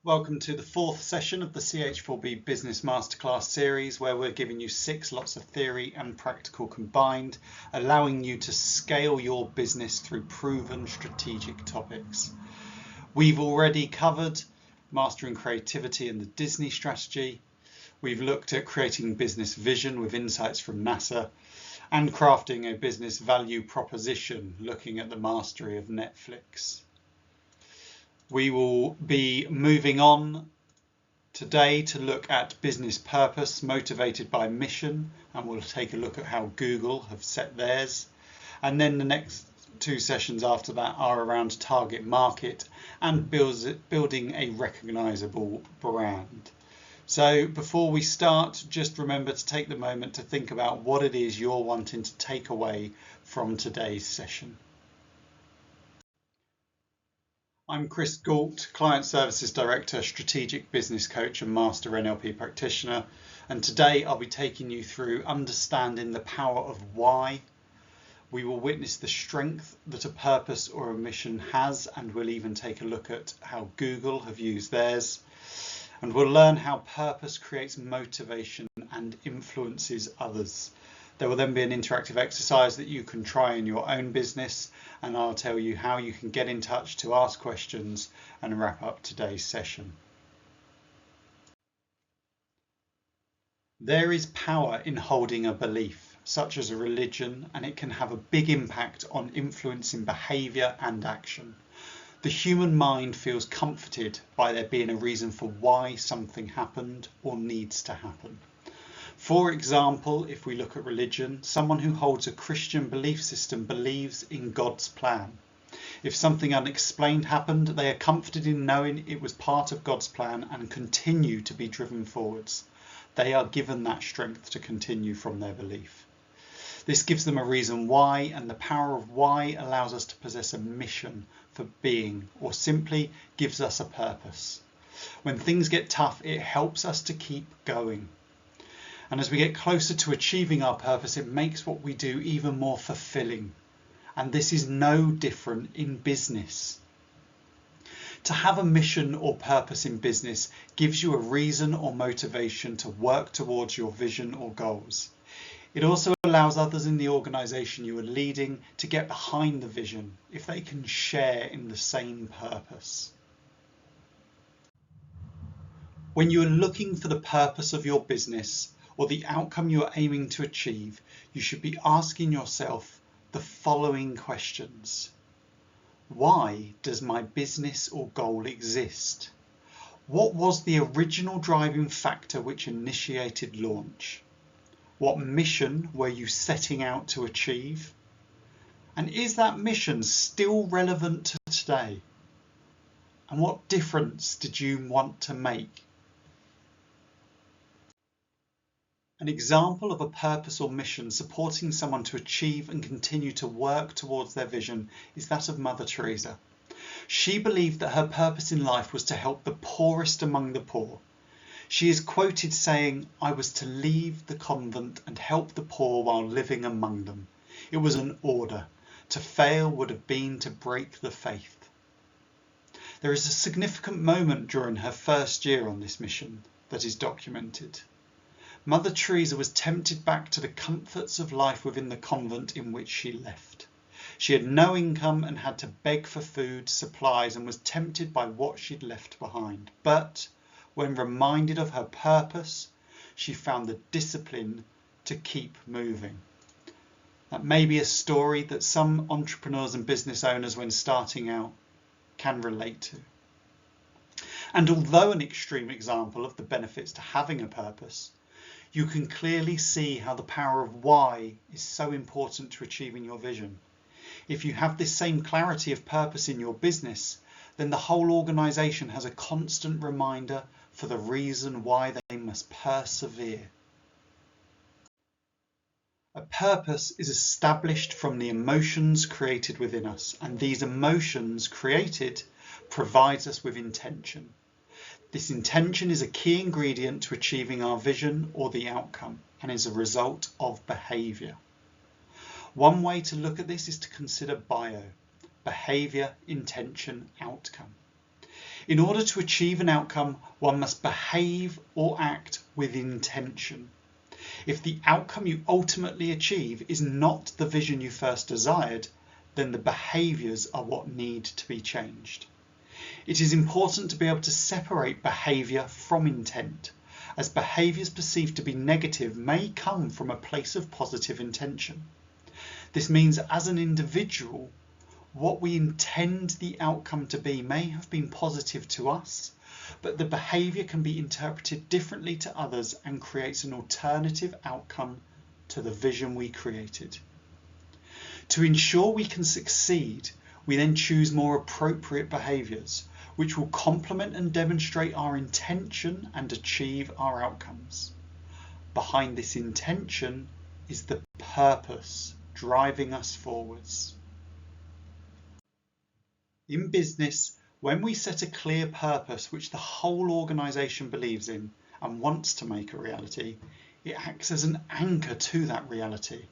Welcome to the fourth session of the CH4B Business Masterclass Series, where we're giving you 6 lots of theory and practical combined, allowing you to scale your business through proven strategic topics. We've already covered mastering creativity and the Disney strategy. We've looked at creating business vision with insights from NASA and crafting a business value proposition, looking at the mastery of Netflix. We will be moving on today to look at business purpose motivated by mission, and we'll take a look at how Google have set theirs. And then the next 2 sessions after that are around target market and building a recognizable brand. So before we start, just remember to take the moment to think about what it is you're wanting to take away from today's session. I'm Chris Galt, Client Services Director, Strategic Business Coach and Master NLP Practitioner, and today I'll be taking you through understanding the power of why. We will witness the strength that a purpose or a mission has, and we'll even take a look at how Google have used theirs. And we'll learn how purpose creates motivation and influences others. There will then be an interactive exercise that you can try in your own business, and I'll tell you how you can get in touch to ask questions and wrap up today's session. There is power in holding a belief, such as a religion, and it can have a big impact on influencing behaviour and action. The human mind feels comforted by there being a reason for why something happened or needs to happen. For example, if we look at religion, someone who holds a Christian belief system believes in God's plan. If something unexplained happened, they are comforted in knowing it was part of God's plan and continue to be driven forwards. They are given that strength to continue from their belief. This gives them a reason why, and the power of why allows us to possess a mission for being, or simply gives us a purpose. When things get tough, it helps us to keep going. And as we get closer to achieving our purpose, it makes what we do even more fulfilling. And this is no different in business. To have a mission or purpose in business gives you a reason or motivation to work towards your vision or goals. It also allows others in the organisation you are leading to get behind the vision if they can share in the same purpose. When you are looking for the purpose of your business, or the outcome you are aiming to achieve, you should be asking yourself the following questions. Why does my business or goal exist? What was the original driving factor which initiated launch? What mission were you setting out to achieve? And is that mission still relevant to today? And what difference did you want to make? An example of a purpose or mission supporting someone to achieve and continue to work towards their vision is that of Mother Teresa. She believed that her purpose in life was to help the poorest among the poor. She is quoted saying, "I was to leave the convent and help the poor while living among them. It was an order. To fail would have been to break the faith." There is a significant moment during her first year on this mission that is documented. Mother Teresa was tempted back to the comforts of life within the convent in which she left. She had no income and had to beg for food, supplies, and was tempted by what she'd left behind. But when reminded of her purpose, she found the discipline to keep moving. That may be a story that some entrepreneurs and business owners, when starting out, can relate to. And although an extreme example of the benefits to having a purpose, you can clearly see how the power of why is so important to achieving your vision. If you have this same clarity of purpose in your business, then the whole organisation has a constant reminder for the reason why they must persevere. A purpose is established from the emotions created within us, and these emotions created provides us with intention. This intention is a key ingredient to achieving our vision or the outcome, and is a result of behaviour. One way to look at this is to consider behaviour, intention, outcome. In order to achieve an outcome, one must behave or act with intention. If the outcome you ultimately achieve is not the vision you first desired, then the behaviours are what need to be changed. It is important to be able to separate behaviour from intent, as behaviours perceived to be negative may come from a place of positive intention. This means as an individual, what we intend the outcome to be may have been positive to us, but the behaviour can be interpreted differently to others and creates an alternative outcome to the vision we created. To ensure we can succeed, we then choose more appropriate behaviours, which will complement and demonstrate our intention and achieve our outcomes. Behind this intention is the purpose driving us forwards. In business, when we set a clear purpose which the whole organisation believes in and wants to make a reality, it acts as an anchor to that reality.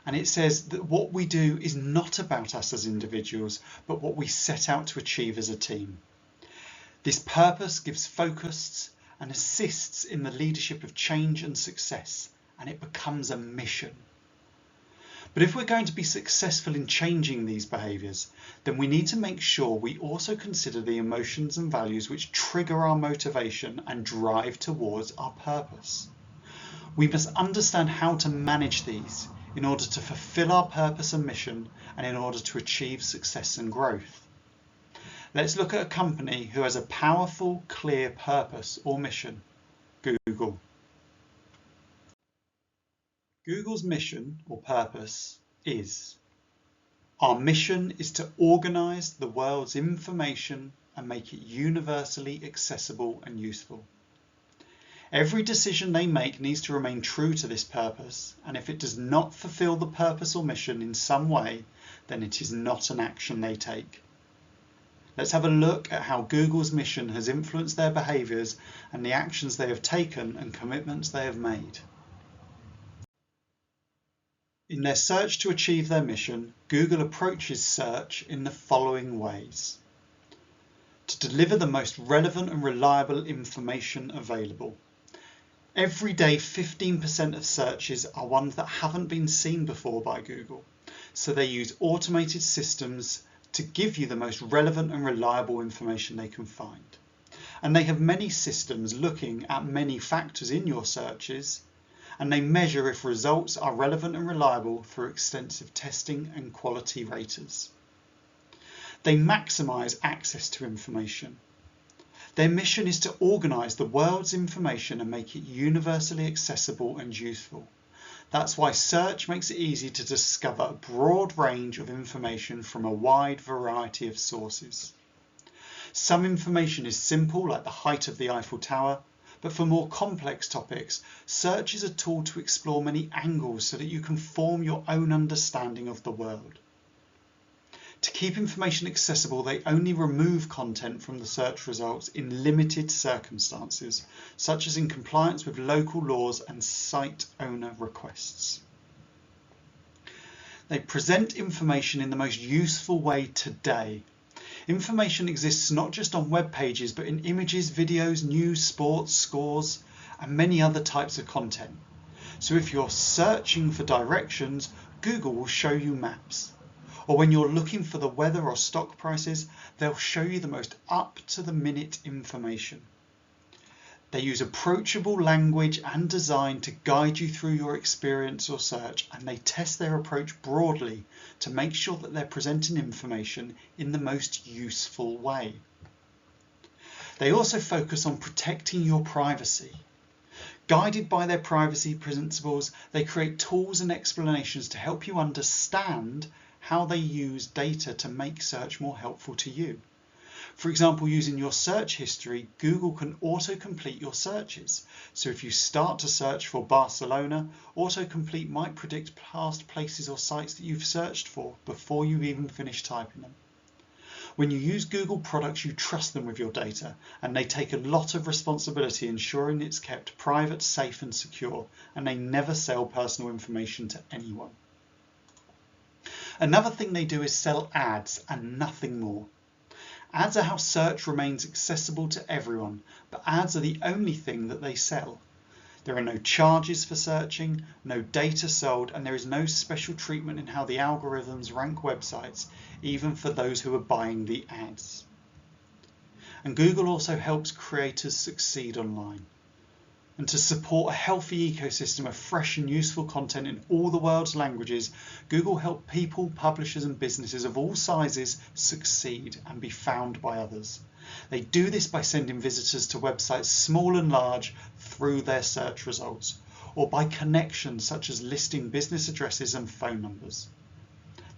And it says that what we do is not about us as individuals, but what we set out to achieve as a team. This purpose gives focus and assists in the leadership of change and success, and it becomes a mission. But if we're going to be successful in changing these behaviours, then we need to make sure we also consider the emotions and values which trigger our motivation and drive towards our purpose. We must understand how to manage these in order to fulfil our purpose and mission, and in order to achieve success and growth. Let's look at a company who has a powerful, clear purpose or mission: Google. Google's mission or purpose is: our mission is to organise the world's information and make it universally accessible and useful. Every decision they make needs to remain true to this purpose, and if it does not fulfil the purpose or mission in some way, then it is not an action they take. Let's have a look at how Google's mission has influenced their behaviours and the actions they have taken and commitments they have made. In their search to achieve their mission, Google approaches search in the following ways: to deliver the most relevant and reliable information available. Every day, 15% of searches are ones that haven't been seen before by Google, so they use automated systems to give you the most relevant and reliable information they can find. And they have many systems looking at many factors in your searches, and they measure if results are relevant and reliable through extensive testing and quality raters. They maximise access to information. Their mission is to organise the world's information and make it universally accessible and useful. That's why search makes it easy to discover a broad range of information from a wide variety of sources. Some information is simple, like the height of the Eiffel Tower, but for more complex topics, search is a tool to explore many angles so that you can form your own understanding of the world. To keep information accessible, they only remove content from the search results in limited circumstances, such as in compliance with local laws and site owner requests. They present information in the most useful way today. Information exists not just on web pages, but in images, videos, news, sports, scores, and many other types of content. So if you're searching for directions, Google will show you maps. Or when you're looking for the weather or stock prices, they'll show you the most up-to-the-minute information. They use approachable language and design to guide you through your experience or search, and they test their approach broadly to make sure that they're presenting information in the most useful way. They also focus on protecting your privacy. Guided by their privacy principles, they create tools and explanations to help you understand how they use data to make search more helpful to you. For example, using your search history, Google can auto-complete your searches. So if you start to search for Barcelona, autocomplete might predict past places or sites that you've searched for before you've even finished typing them. When you use Google products, you trust them with your data, and they take a lot of responsibility ensuring it's kept private, safe and secure, and they never sell personal information to anyone. Another thing they do is sell ads and nothing more. Ads are how search remains accessible to everyone, but ads are the only thing that they sell. There are no charges for searching, no data sold, and there is no special treatment in how the algorithms rank websites, even for those who are buying the ads. And Google also helps creators succeed online. And to support a healthy ecosystem of fresh and useful content in all the world's languages, Google helps people, publishers and businesses of all sizes succeed and be found by others. They do this by sending visitors to websites small and large through their search results, or by connections such as listing business addresses and phone numbers.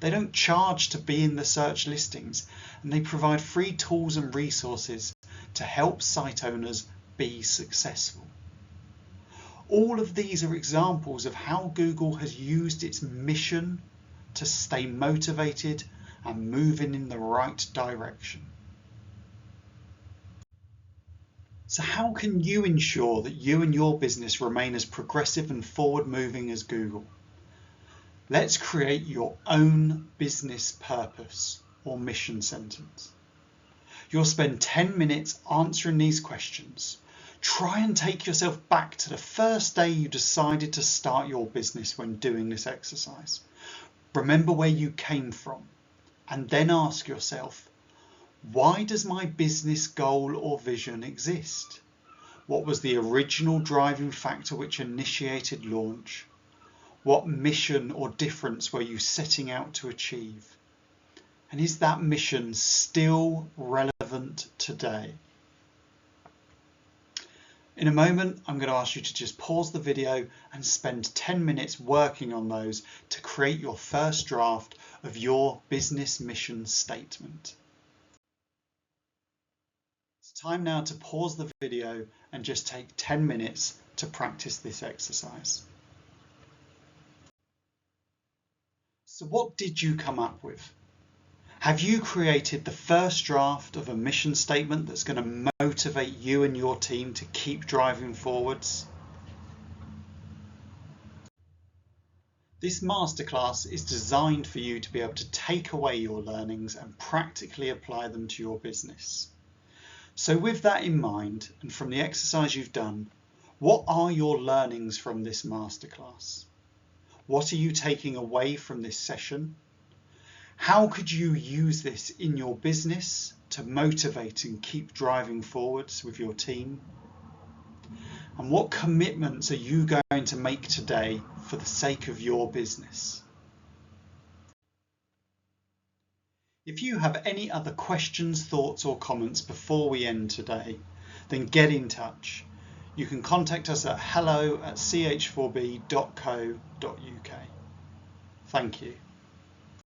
They don't charge to be in the search listings, and they provide free tools and resources to help site owners be successful. All of these are examples of how Google has used its mission to stay motivated and moving in the right direction. So how can you ensure that you and your business remain as progressive and forward-moving as Google? Let's create your own business purpose or mission sentence. You'll spend 10 minutes answering these questions. Try and take yourself back to the first day you decided to start your business when doing this exercise. Remember where you came from, and then ask yourself, why does my business goal or vision exist? What was the original driving factor which initiated launch? What mission or difference were you setting out to achieve? And is that mission still relevant today? In a moment, I'm going to ask you to just pause the video and spend 10 minutes working on those to create your first draft of your business mission statement. It's time now to pause the video and just take 10 minutes to practice this exercise. So what did you come up with? Have you created the first draft of a mission statement that's going to motivate you and your team to keep driving forwards? This masterclass is designed for you to be able to take away your learnings and practically apply them to your business. So with that in mind, and from the exercise you've done, what are your learnings from this masterclass? What are you taking away from this session? How could you use this in your business to motivate and keep driving forwards with your team? And what commitments are you going to make today for the sake of your business? If you have any other questions, thoughts or comments before we end today, then get in touch. You can contact us at hello@ch4b.co.uk. Thank you.